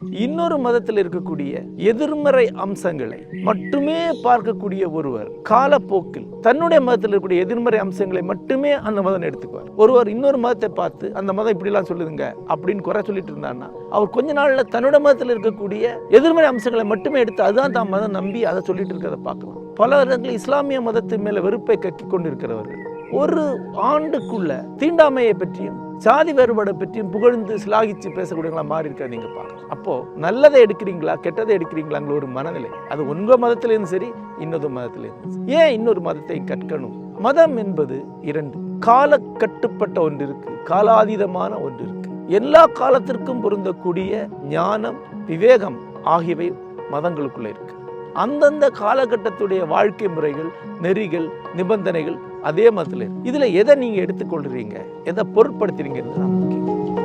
இன்னொரு மதத்தில் இருக்கக்கூடிய எதிர்மறை அம்சங்களை மட்டுமே பார்க்கக்கூடிய ஒருவர் காலப்போக்கில் தன்னுடைய மதத்தில் இருக்கக்கூடிய எதிர்மறை அம்சங்களை மட்டுமே அந்த மதம் எடுத்துக்குவார். ஒருவர் இன்னொரு மதத்தை பார்த்து அந்த மதம் இப்படிலாம் சொல்லுதுங்க அப்படின்னு குறை சொல்லிட்டு இருந்தாருன்னா அவர் கொஞ்ச நாள்ல தன்னோட மதத்தில் இருக்கக்கூடிய எதிர்மறை அம்சங்களை மட்டுமே எடுத்து அதுதான் தான் மதம் நம்பி அதை சொல்லிட்டு இருக்கிறத பார்க்கலாம். பல இடங்களில் இஸ்லாமிய மதத்தின் மேல வெறுப்பை கக்கி கொண்டிருக்கிறவர்கள் ஒரு ஆண்டுக்குள்ள தீண்டாமையை பற்றியும் சாதி வேறுபாடை பற்றியும் புகழ்ந்து சிலாகிச்சு பேசக்கூடியவங்களா மாறி இருக்க நீங்க பார்க்கலாம். அப்போ நல்லதை எடுக்கிறீங்களா கெட்டதை எடுக்கிறீங்களாங்கிற ஒரு மனநிலை, அது உங்க மதத்திலேயும் சரி இன்னொரு மதத்திலேயும் சரி. ஏன் இன்னொரு மதத்தை கற்கணும்? மதம் என்பது இரண்டு, கால கட்டுப்பட்ட ஒன்று இருக்கு, காலாதீதமான ஒன்று இருக்கு. எல்லா காலத்திற்கும் பொருந்தக்கூடிய ஞானம் விவேகம் ஆகியவை மதங்களுக்குள்ள இருக்கு. அந்தந்த காலகட்டத்துடைய வாழ்க்கை முறைகள் நெறிகள் நிபந்தனைகள் அதே மதத்தில். இதுல எதை நீங்க எடுத்துக்கொள்றீங்க, எதை பொருட்படுத்துறீங்கிறது தான் முக்கியம்.